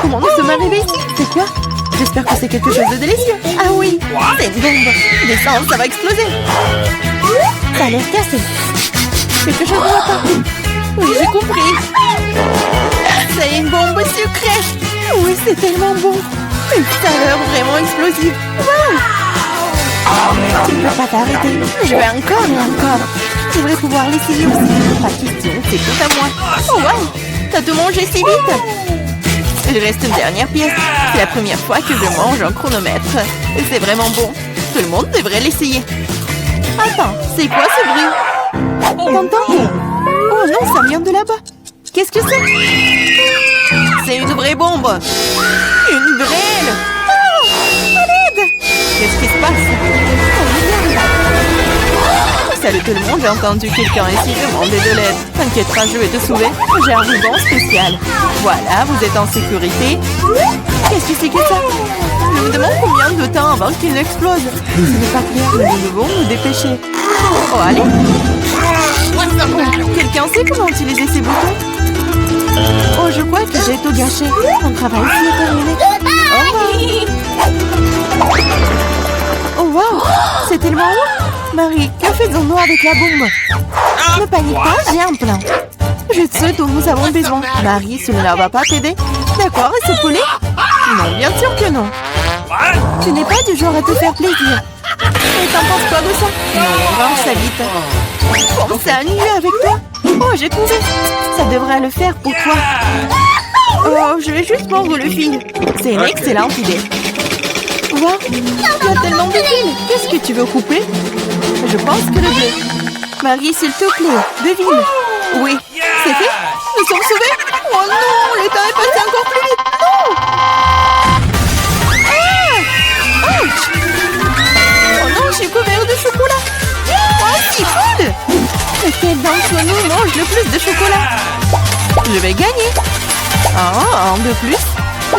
Comment nous sommes arrivés ici? C'est quoi? J'espère que c'est quelque chose de délicieux. Ah oui, c'est une bombe. Descends, ça va exploser. Ça a l'air cassé. Quelque chose ne va pas. Oui, j'ai compris. C'est une bombe sucrée. Oui, c'est tellement bon. Une saveur vraiment explosive. Wow! Tu ne peux pas t'arrêter. Je vais encore et encore. Je voudrais pouvoir l'essayer aussi. Pas question, c'est tout à moi. Oh wow! T'as tout mangé si vite? Il reste une dernière pièce. C'est la première fois que je mange un chronomètre. Et c'est vraiment bon. Tout le monde devrait l'essayer. Attends, c'est quoi ce bruit? T'entends? Oh non, ça vient de là-bas. Qu'est-ce que c'est? C'est une vraie bombe. Une vraie. Oh, à l'aide! Qu'est-ce qui se passe? Oh, merde. Salut tout le monde, j'ai entendu quelqu'un ici demander de l'aide. T'inquiète pas, je vais te sauver. J'ai un ruban spécial. Voilà, vous êtes en sécurité. Qu'est-ce que c'est que ça? Je me demande combien de temps avant qu'il n'explose. Ce n'est pas clair, mais nous devons nous dépêcher. Oh, allez. Quelqu'un sait comment utiliser ces boutons? Oh, je crois que j'ai tout gâché. Mon travail ici est terminé. Au revoir. Oh, wow. C'est tellement haut. Marie, que faisons-nous avec la bombe? Ne panique pas, j'ai un plan. Je sais dont nous avons besoin. Marie, cela ne va pas t'aider? D'accord, et ce poulet? Non, bien sûr que non. Tu n'es pas du genre à te faire plaisir. Et t'en penses quoi de ça? Non, range ça vite. Comme ça, mieux avec toi? Oh, j'ai trouvé. Ça devrait le faire pour toi. Oh, je vais juste mordre le fil. C'est une excellente idée. Wow, il y a tellement de fils. Qu'est-ce que tu veux couper? Je pense que le bleu. Marie, s'il te plaît, devine. Oui, c'est fait. Nous sommes sauvés. Oh non, le temps est passé encore plus vite. Non. Ah! Ouch! Oh non, je suis couvert de chocolat. Oh, si cool! Lequel d'entre nous mange le plus de chocolat? Je vais gagner. Ah, un de plus.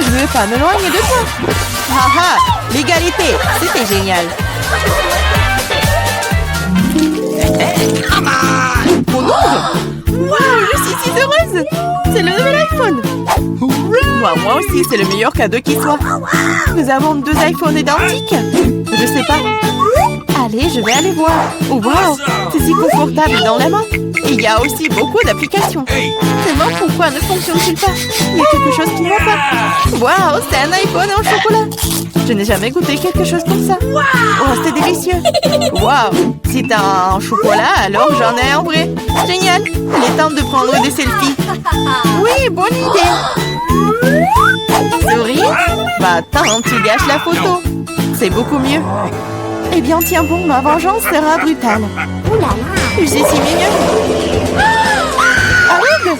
Je ne veux pas m'éloigner de toi. Ah ah, l'égalité, c'était génial. Oh non! Wow, je suis si heureuse! C'est le nouvel iPhone! Moi aussi, c'est le meilleur cadeau qui soit. Nous avons 2 iPhones identiques. Je sais pas. Allez, je vais aller voir. Oh wow, c'est si confortable dans la main. Et il y a aussi beaucoup d'applications. Seulement, pourquoi ne fonctionne-t-il pas? Il y a quelque chose qui ne va pas. Wow, c'est un iPhone en chocolat. Je n'ai jamais goûté quelque chose comme ça. Oh, c'est délicieux. Wow, si t'as un chocolat, alors j'en ai un vrai. Génial. Il est temps de prendre des selfies. Oui, bonne idée. Souris? Bah attends, tu gâches la photo. C'est beaucoup mieux. Eh bien, tiens bon, ma vengeance sera brutale. Ouh là là. C'est si mignon. Arrête!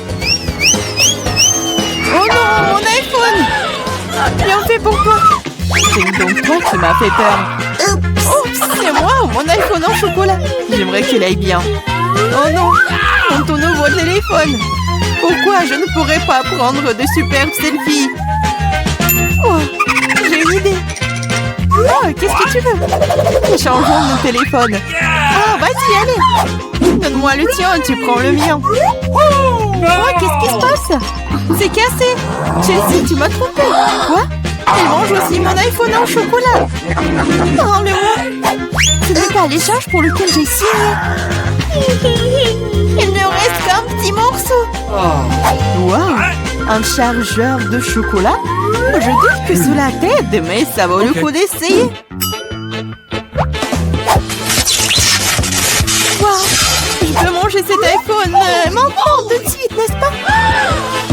Oh non, mon iPhone! Bien fait pour toi. C'est donc toi qui m'as fait peur. Oh, c'est moi ou mon iPhone en chocolat? J'aimerais qu'il aille bien. Oh non, mon nouveau téléphone. Pourquoi je ne pourrais pas prendre de superbes selfies? Oh, j'ai une idée. Oh, qu'est-ce que tu veux? Changeons nos téléphones. Ah, vas-y, allez. Donne-moi le tien, tu prends le mien. Oh, qu'est-ce qui se passe? C'est cassé. Chelsea, tu m'as trompé. Quoi? Elle mange aussi mon iPhone en chocolat. Rends-le-moi. Ce n'est pas l'échange pour lequel j'ai signé. Il ne reste qu'un petit morceau. Wow, un chargeur de chocolat? Je doute que cela t'aide, mais ça vaut le coup d'essayer. Wow, je peux manger cet iPhone maintenant tout de suite, n'est-ce pas?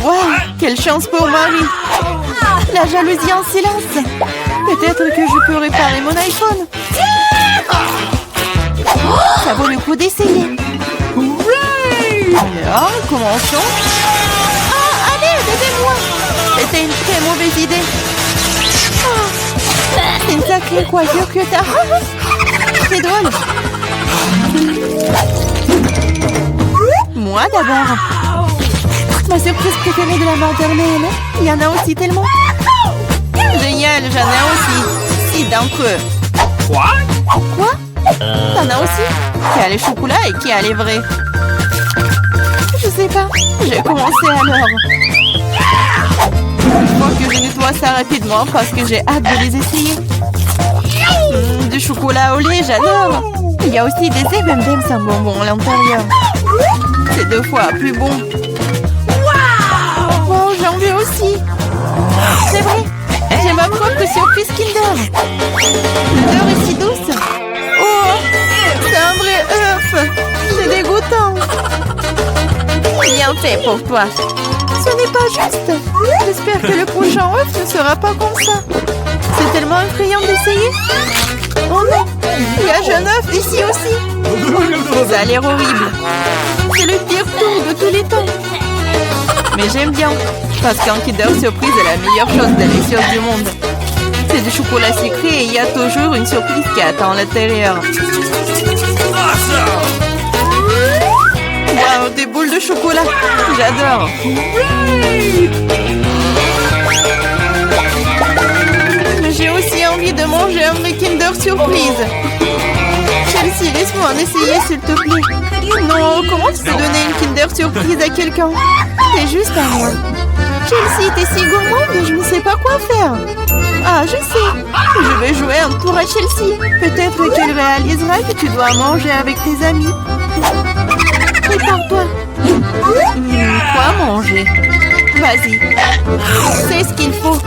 Wow, quelle chance pour Marie. La jalousie en silence. Peut-être que je peux réparer mon iPhone. Ça vaut le coup d'essayer. Alors, commençons. Ah, allez, aidez-moi. C'était une très mauvaise idée. Oh, c'est une sacrée coiffure que t'as. C'est drôle. Moi d'abord. Ma surprise préférée de la maternelle. Il y en a aussi tellement. Génial, j'en ai aussi. 6 d'entre eux. Quoi? T'en as aussi? Qui a les chocolats et qui a les vrais? Je sais pas. J'ai commencé alors. Je crois que je ne nettoie ça rapidement parce que j'ai hâte de les essayer. Du chocolat au lait, j'adore. Il y a aussi des M&M's sans bonbons à l'intérieur. C'est 2 fois plus bon. Wow, j'en veux aussi. C'est vrai, j'ai ma propre surprise Kinder. L'odeur est si douce. Oh, c'est un vrai œuf. C'est dégoûtant. Bien fait pour toi. Ce n'est pas juste. J'espère que le prochain œuf ne sera pas comme ça. C'est tellement effrayant d'essayer. Oh non, il y a jeune œuf ici aussi. Ça a l'air horrible. C'est le pire tour de tous les temps. Mais j'aime bien, parce qu'un Kinder Surprise est la meilleure chose délicieuse du monde. C'est du chocolat sucré et il y a toujours une surprise qui attend à l'intérieur. Wow, des boules de chocolat. J'adore. Mais j'ai aussi envie de manger un vrai Kinder Surprise. Chelsea, laisse-moi en essayer s'il te plaît. Non, comment tu peux donner une Kinder Surprise à quelqu'un? C'est juste à moi. Chelsea, t'es si gourmande, je ne sais pas quoi faire. Ah, je sais. Je vais jouer un tour à Chelsea. Peut-être qu'elle réalisera que tu dois manger avec tes amis. Prépare-toi. Quoi manger? Vas-y. C'est ce qu'il faut.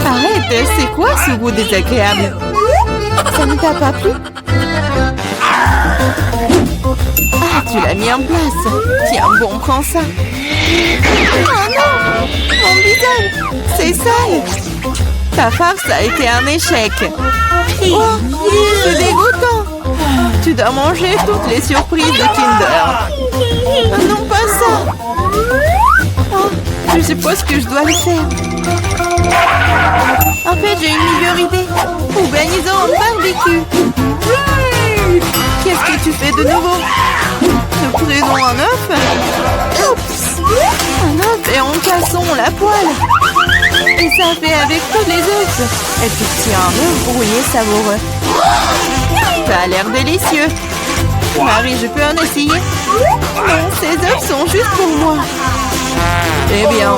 Arrête, c'est quoi ce goût désagréable? Ça ne t'a pas plu? Ah, tu l'as mis en place. Tiens, bon, prends ça. Oh non! Mon visage! C'est sale! Ta farce a été un échec. Oh, c'est dégoûtant! Tu dois manger toutes les surprises de Kinder. Non, pas ça! Oh, je suppose que je dois le faire. En fait, j'ai une meilleure idée. Organisons un barbecue. Qu'est-ce que tu fais de nouveau? Nous prenons un œuf. Oups! Un œuf et en cassons la poêle. Et ça fait avec tous les œufs. Et puis tiens, un œuf brouillé savoureux. Ça a l'air délicieux. Marie, je peux en essayer? Non, ces œufs sont juste pour moi. Eh bien,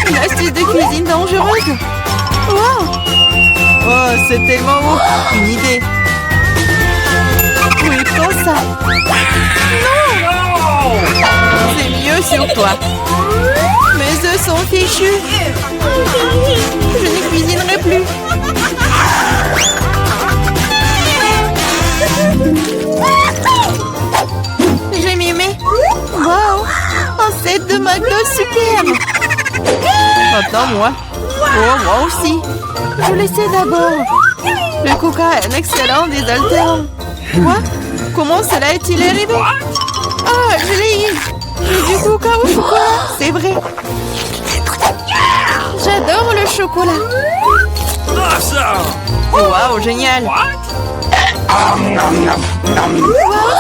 une astuce de cuisine dangereuse. Wow! Oh, c'est tellement beau. Une idée. Oui, prends ça. Non! C'est mieux sur toi. Mes œufs sont fichus. Je ne cuisinerai plus. J'ai mimé. Wow! Un set de McDo superbe. Maintenant, moi. Oh, moi aussi. Je le sais d'abord. Le coca est un excellent désaltérant. Quoi? Comment cela est-il arrivé? Ah, je l'ai eu. J'ai du coca au chocolat, c'est vrai. J'adore le chocolat. Wow, génial. Wow,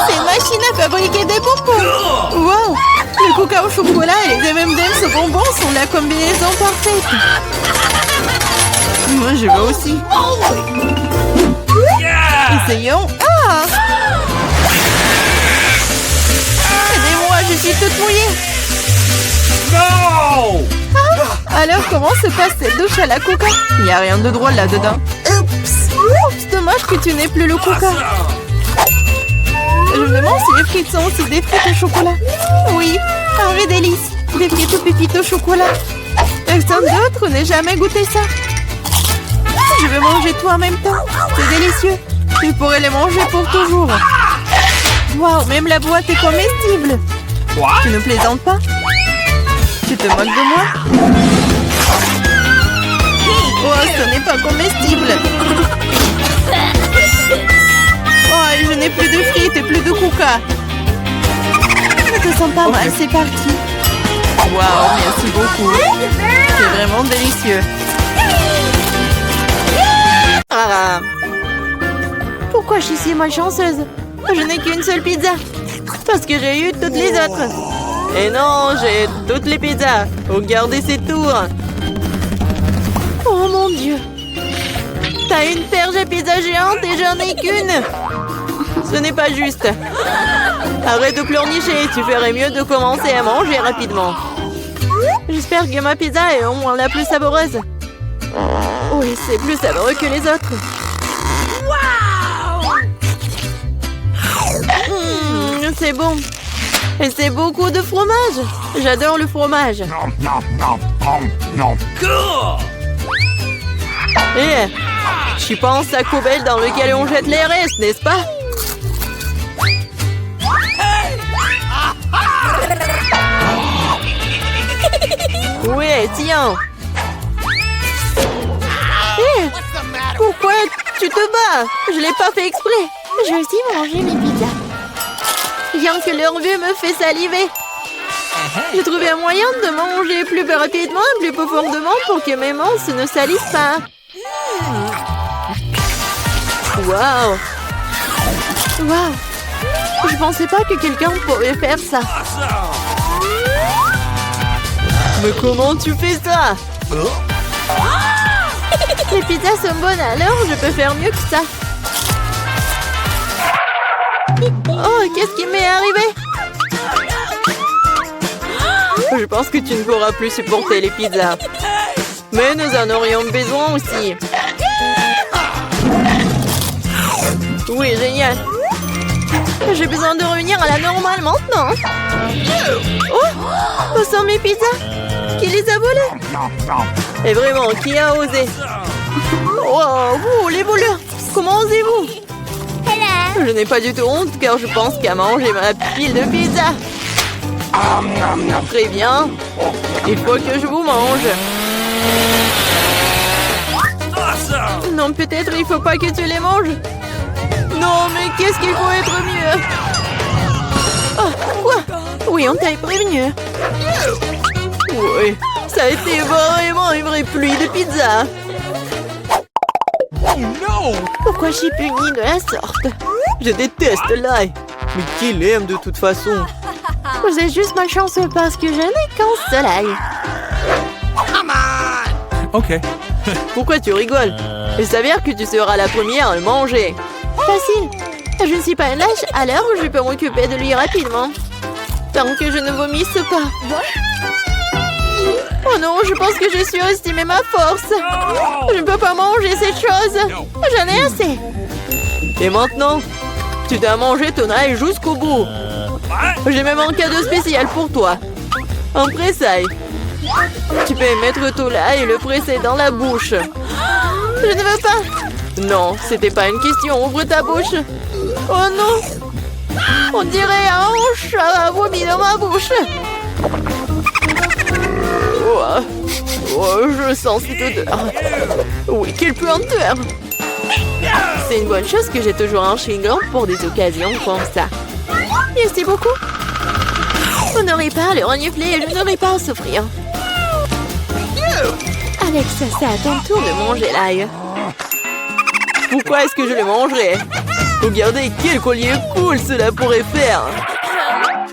c'est une machine à fabriquer des bonbons. Wow, le coca au chocolat et les M&M's au bonbons sont la combinaison parfaite. Moi, je veux aussi. Essayons. Ah! Aidez-moi, je suis toute mouillée. No! Ah, alors, comment se passe cette douche à la coca? Il n'y a rien de drôle là-dedans. Oups, dommage que tu n'aies plus le coca. Je me demande si les frites sont aussi des frites au chocolat. Oui, un vrai délice. Des frites aux pépites au chocolat. Personne d'autre n'ait jamais goûté ça. Je vais manger tout en même temps. C'est délicieux. Tu pourrais les manger pour toujours. Waouh, même la boîte est comestible. Tu ne plaisantes pas? Tu te moques de moi? Oh, ce n'est pas comestible. Oh, je n'ai plus de frites et plus de coca. Ça te sent pas mal, c'est parti. Waouh, merci beaucoup. C'est vraiment délicieux. Ah. Pourquoi je suis si malchanceuse? Je n'ai qu'une seule pizza. Parce que j'ai eu toutes les autres. Et non, j'ai toutes les pizzas. Regardez ces tours. Oh mon Dieu. T'as une perche à pizza géante et j'en ai qu'une. Ce n'est pas juste. Arrête de pleurnicher. Tu ferais mieux de commencer à manger rapidement. J'espère que ma pizza est au moins la plus savoureuse. Oui, c'est plus savoureux que les autres. C'est bon. Et c'est beaucoup de fromage. J'adore le fromage. Eh, tu penses à Koubel dans lequel on jette les restes, n'est-ce pas? Ouais, tiens. Eh, pourquoi tu te bats? Je l'ai pas fait exprès. Je vais aussi manger mes pizzas. Rien que leur vue me fait saliver. J'ai trouvé un moyen de manger plus rapidement et plus profondément pour que mes mains ne salissent pas. Waouh! Waouh! Je pensais pas que quelqu'un pourrait faire ça. Mais comment tu fais ça? Les pizzas sont bonnes, alors je peux faire mieux que ça. Oh, qu'est-ce qui m'est arrivé? Je pense que tu ne pourras plus supporter les pizzas. Mais nous en aurions besoin aussi. Oui, génial. J'ai besoin de revenir à la normale maintenant. Oh, où sont mes pizzas? Qui les a volées? Et vraiment, qui a osé? Wow, vous, les voleurs, comment osez-vous? Je n'ai pas du tout honte car je pense qu'à manger ma pile de pizza. Très bien. Il faut que je vous mange. Non, peut-être il faut pas que tu les manges. Non, mais qu'est-ce qu'il faut être mieux? Oh, quoi? Oui, on t'a prévenu. Oui, ça a été vraiment une vraie pluie de pizza. Pourquoi je suis punie de la sorte? Je déteste l'ail. Mais qui l'aime de toute façon? Vous êtes juste malchanceux parce que je n'ai qu'un seul ail. Ok. Pourquoi tu rigoles? Il s'avère que tu seras la première à le manger. Facile. Je ne suis pas une lâche, alors je peux m'occuper de lui rapidement. Tant que je ne vomisse pas. Oh non, je pense que j'ai surestimé ma force. Je ne peux pas manger cette chose. J'en ai assez. Et maintenant, tu dois manger ton ail jusqu'au bout. J'ai même un cadeau spécial pour toi. Un pressail. Tu peux mettre ton ail et le presser dans la bouche. Je ne veux pas. Non, c'était pas une question. Ouvre ta bouche. Oh non. On dirait un chat a vomi dans ma bouche. Oh, je sens cette odeur. Oui, quelle puanteur. C'est une bonne chose que j'ai toujours un chewing-gum pour des occasions comme ça. Merci beaucoup. On n'aurait pas à le renifler et je n'aurais pas à souffrir. Alex, c'est à ton tour de manger l'ail. Pourquoi est-ce que je le mangerais? Regardez quel collier cool cela pourrait faire.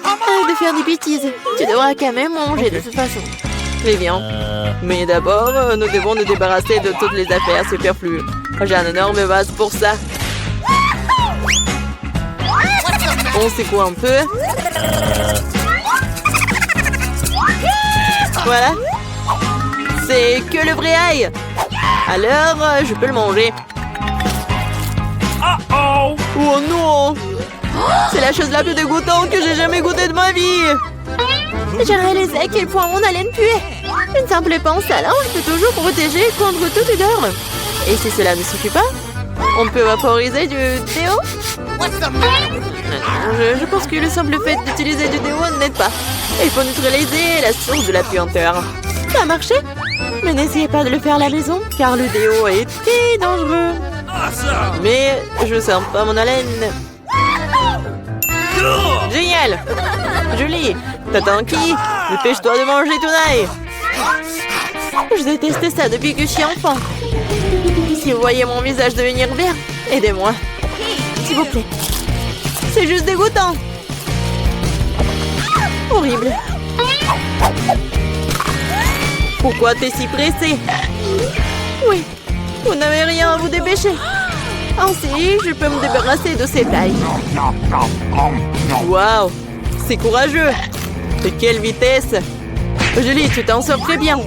Arrête de faire des bêtises. Tu devras quand même manger de toute façon. Très bien. Mais d'abord, nous devons nous débarrasser de toutes les affaires superflues. J'ai un énorme vase pour ça. On secoue un peu. Voilà. C'est que le vrai ail. Alors, je peux le manger. Oh non! C'est la chose la plus dégoûtante que j'ai jamais goûtée de ma vie. J'ai réalisé à quel point mon haleine puait. Une simple pince à linge peut toujours protéger contre toute odeur. Et si cela ne suffit pas, on peut vaporiser du déo. Je pense que le simple fait d'utiliser du déo n'aide pas. Il faut neutraliser la source de la puanteur. Ça a marché? Mais n'essayez pas de le faire à la maison, car le déo est très dangereux. Mais je sens pas mon haleine. Génial! Julie, t'attends qui? Dépêche-toi de manger ton ail. Je déteste ça depuis que je suis enfant. Si vous voyez mon visage devenir vert, aidez-moi. S'il vous plaît. C'est juste dégoûtant. Horrible. Pourquoi t'es si pressé? Oui, vous n'avez rien à vous dépêcher. Ainsi, je peux me débarrasser de ces tailles. Waouh, c'est courageux. De quelle vitesse. Julie, tu t'en sors très bien.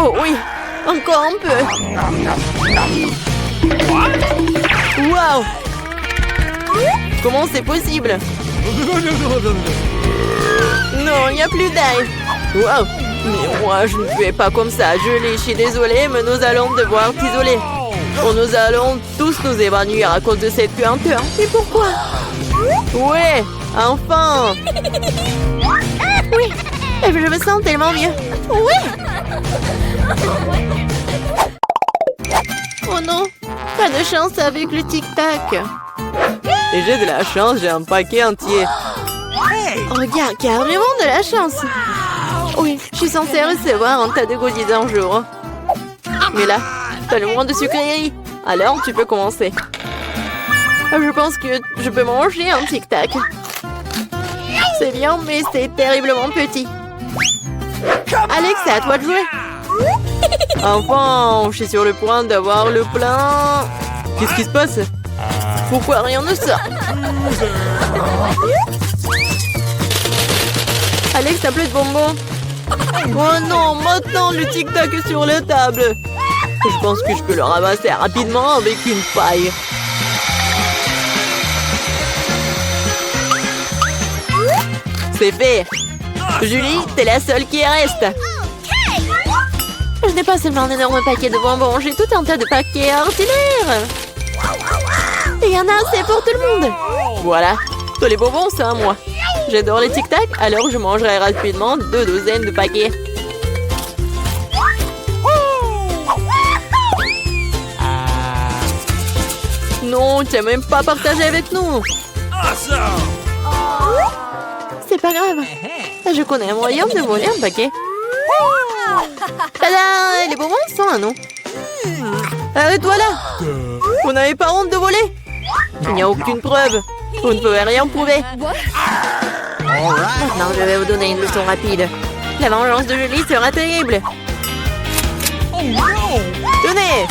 Oh oui, encore un peu. Waouh! Comment c'est possible? Non, il n'y a plus d'ail. Waouh! Mais moi, je ne fais pas comme ça. Je suis désolée, mais nous allons devoir t'isoler. Nous allons tous nous évanouir à cause de cette puanteur. Et pourquoi? Ouais, enfin! Oui, je me sens tellement mieux. Oui! Oh non, pas de chance avec le tic-tac. Et j'ai de la chance, j'ai un paquet entier. Oh, regarde, carrément de la chance. Oui, je suis censée recevoir un tas de goodies un jour. Mais là, t'as le moins de sucreries. Alors, tu peux commencer. Je pense que je peux manger un tic-tac. C'est bien, mais c'est terriblement petit. Alex, c'est à toi de jouer. Enfin, je suis sur le point d'avoir le plein. Qu'est-ce qui se passe? Pourquoi rien ne sort? Alex, t'as plus de bonbons. Oh non, maintenant le tic-tac est sur la table. Je pense que je peux le ramasser rapidement avec une paille. C'est fait. Julie, t'es la seule qui reste. Je n'ai pas seulement un énorme paquet de bonbons, j'ai tout un tas de paquets ordinaires. Il y en a assez pour tout le monde. Voilà, tous les bonbons, c'est à moi. J'adore les tic-tac, alors je mangerai rapidement 2 douzaines de paquets. Non, tu n'as même pas partagé avec nous. C'est pas grave. Je connais un moyen de voler un paquet. Tada! Les bonbons, ils sont à nous. Arrête-toi là! Vous n'avez pas honte de voler? Il n'y a aucune preuve. Vous ne pouvez rien prouver. Maintenant, je vais vous donner une leçon rapide. La vengeance de Julie sera terrible. Tenez!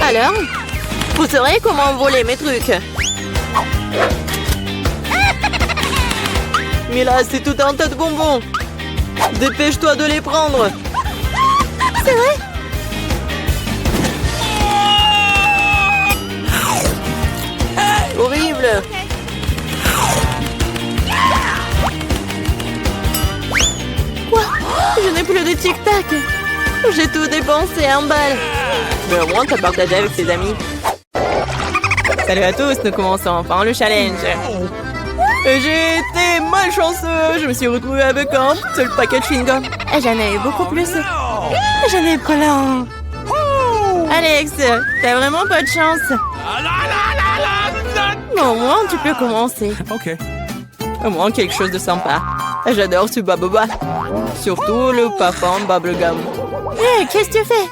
Alors, vous saurez comment voler mes trucs. Mais là, c'est tout un tas de bonbons. Dépêche-toi de les prendre. C'est vrai? Horrible. Quoi? Je n'ai plus de tic-tac. J'ai tout dépensé en balles. Mais au moins, t'as partagé avec tes amis. Salut à tous, nous commençons enfin le challenge. J'ai été malchanceux. Je me suis retrouvée avec un seul paquet de chewing-gum. J'en ai eu beaucoup plus. J'en ai plein. Alex, t'as vraiment pas de chance. Mais au moins, tu peux commencer. Ok. Au moins, quelque chose de sympa. J'adore ce baboba. Surtout le parfum bubblegum. Hé, qu'est-ce que tu fais?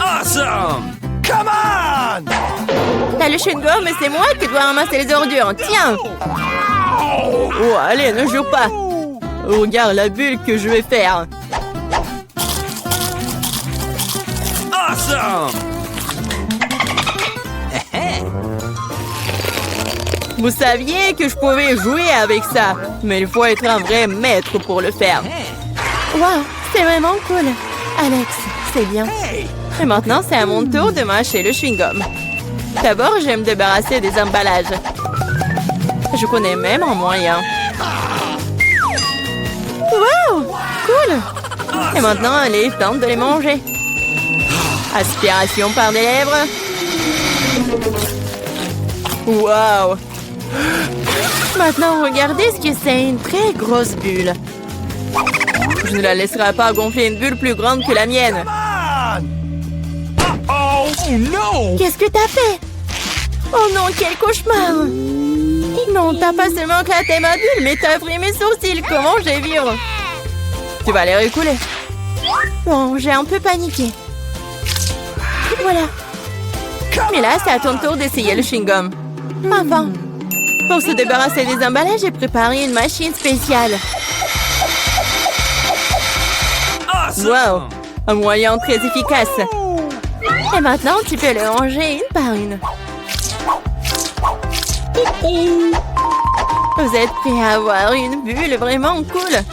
Awesome! Come on! T'as le chewing-gum, mais c'est moi qui dois ramasser les ordures. Tiens! Oh, allez, ne joue pas. Regarde la bulle que je vais faire. Awesome! Vous saviez que je pouvais jouer avec ça, mais il faut être un vrai maître pour le faire. Waouh, c'est vraiment cool. Alex, c'est bien. Et maintenant, c'est à mon tour de mâcher le chewing-gum. D'abord, je vais me débarrasser des emballages. Je connais même un moyen. Waouh, cool. Et maintenant, il est temps de les manger. Aspiration par des lèvres. Waouh. Maintenant, regardez ce que c'est, une très grosse bulle. Je ne la laisserai pas gonfler une bulle plus grande que la mienne. Oh no! Qu'est-ce que t'as fait? Oh non, quel cauchemar! Non, t'as pas seulement éclaté ma bulle, mais t'as pris mes sourcils. Comment je vais vivre? Tu vas les recouler. Bon, j'ai un peu paniqué. Voilà. Mais là, c'est à ton tour d'essayer le chewing-gum. Enfin. Pour se débarrasser des emballages, j'ai préparé une machine spéciale. Wow! Un moyen très efficace. Et maintenant, tu peux les ranger une par une. Vous êtes prêts à avoir une bulle vraiment cool?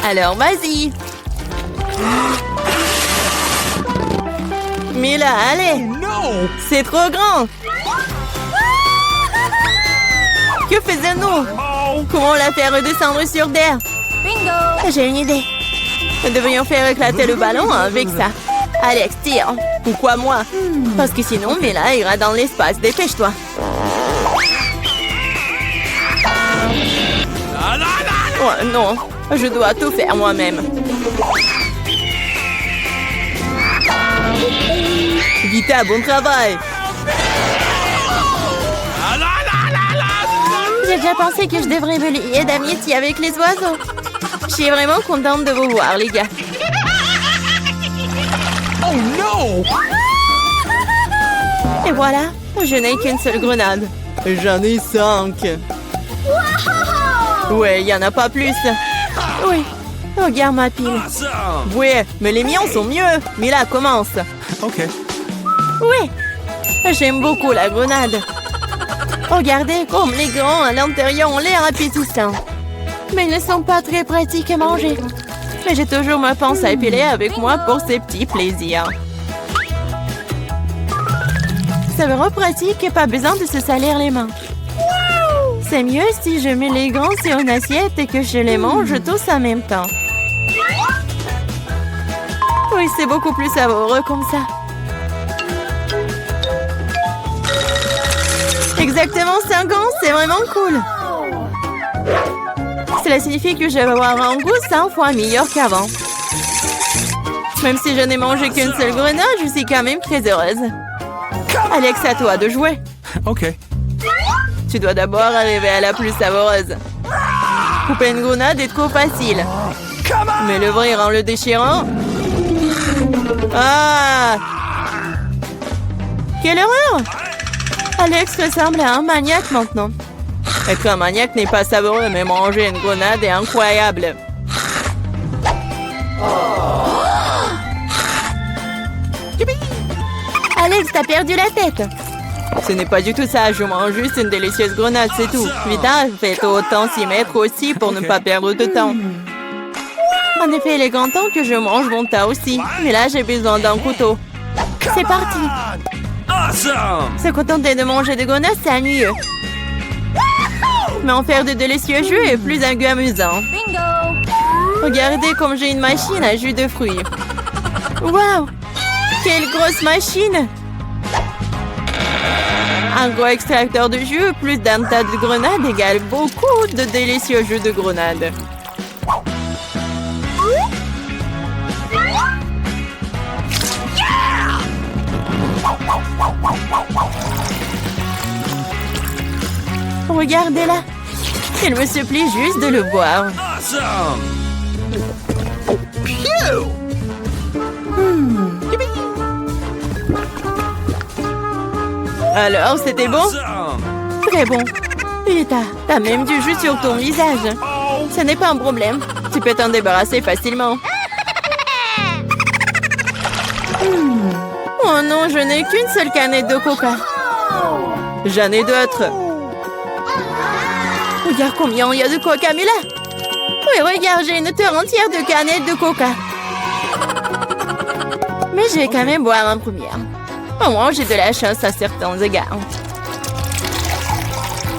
Alors, vas-y. Mais là, allez. No! C'est trop grand. Que faisons-nous? Oh! Comment la faire redescendre sur terre? Bingo! J'ai une idée. Nous devrions faire éclater le ballon avec ça. Alex, tire. Pourquoi moi? Parce que sinon, Mila ira dans l'espace. Dépêche-toi. La, la, la. Oh non, je dois tout faire moi-même. Vita, bon travail. La, la, la, la, la. J'ai déjà pensé que je devrais me lier d'amitié avec les oiseaux. Je suis vraiment contente de vous voir, les gars. Oh no! Et voilà, je n'ai qu'une seule grenade. J'en ai 5. Ouais, il n'y en a pas plus. Oui, regarde ma pile. Awesome! Ouais, mais les miens sont mieux. Mila, commence. Okay. Oui, j'aime beaucoup la grenade. Regardez comme les grands à l'intérieur ont l'air appétissants. Mais ils ne sont pas très pratiques à manger. Mais j'ai toujours ma pince à épiler avec moi pour ces petits plaisirs. C'est vraiment pratique et pas besoin de se salir les mains. C'est mieux si je mets les gants sur une assiette et que je les mange tous en même temps. Oui, c'est beaucoup plus savoureux comme ça. Exactement 5 ans, c'est vraiment cool. Cela signifie que je vais avoir un goût 100 fois meilleur qu'avant. Même si je n'ai mangé qu'une seule grenade, je suis quand même très heureuse. Alex, à toi de jouer. Okay. Tu dois d'abord arriver à la plus savoureuse. Couper une grenade est trop facile. Come on! Mais l'ouvrir en le déchirant... Ah! Quelle horreur! Alex ressemble à un maniaque maintenant. Être un maniaque n'est pas savoureux, mais manger une grenade est incroyable. Alex, t'as perdu la tête. Ce n'est pas du tout ça, je mange juste une délicieuse grenade, c'est tout. Vita, faites autant s'y mettre aussi pour ne pas perdre de temps. En effet, il est grand temps que je mange mon tas aussi. Mais là, j'ai besoin d'un couteau. C'est parti. Awesome! Se contenter de manger des grenades, c'est ennuyeux. Mais en faire de délicieux jus est plus un goût amusant. Bingo! Regardez comme j'ai une machine à jus de fruits. Waouh! Quelle grosse machine! Un gros extracteur de jus plus d'un tas de grenades égale beaucoup de délicieux jus de grenades. Regardez-la. Il me supplie juste de le boire. Awesome! Alors, c'était bon? Awesome! Très bon. Vita, t'as même du jus sur ton visage. Oh! Ce n'est pas un problème. Tu peux t'en débarrasser facilement. Oh non, je n'ai qu'une seule canette de coca. J'en ai d'autres. Regarde combien il y a de coca, Mila. Oui, regarde, j'ai une terre entière de canettes de coca. Mais je vais quand même boire en première. Au moins, j'ai de la chance à certains égards.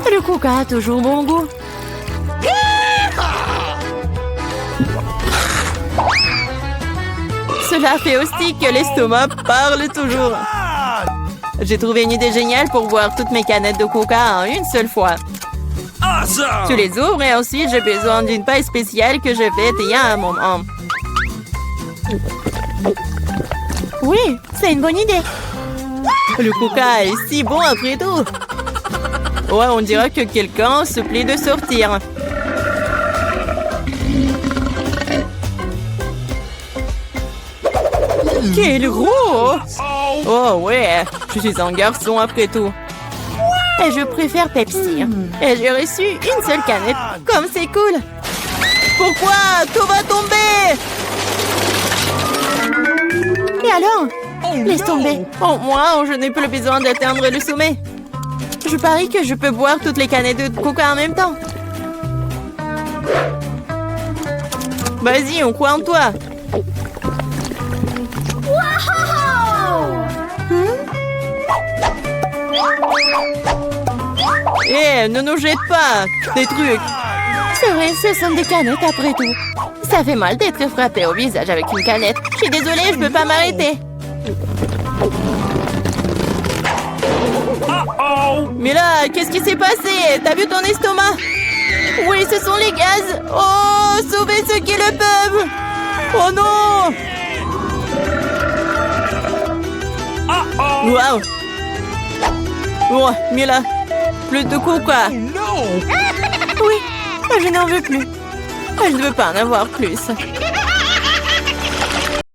Le coca a toujours bon goût. Cela fait aussi que l'estomac parle toujours. J'ai trouvé une idée géniale pour boire toutes mes canettes de coca en une seule fois. Awesome! Tu les ouvres et ensuite j'ai besoin d'une paille spéciale que je fais il y a un moment. Oui, c'est une bonne idée. Le coca est si bon après tout. Ouais, on dirait que quelqu'un se plaît de sortir. Quel gros! Oh ouais, je suis un garçon après tout. Et je préfère Pepsi. Et j'ai reçu une seule canette. Comme c'est cool. Pourquoi? Tout va tomber! Et alors? Oh, Laisse no! tomber. Au moins, je n'ai plus besoin d'atteindre le sommet. Je parie que je peux boire toutes les canettes de coca en même temps. Vas-y, on croit en toi. Hé, ne nous jette pas des trucs. C'est vrai, ce sont des canettes après tout. Ça fait mal d'être frappé au visage avec une canette. Je suis désolée, je peux pas m'arrêter. Mais là, qu'est-ce qui s'est passé? T'as vu ton estomac? Oui, ce sont les gaz. Oh, sauvez ceux qui le peuvent. Oh non. Waouh. Oh, mais là, plus de coca. Oui, je n'en veux plus. Je ne veux pas en avoir plus.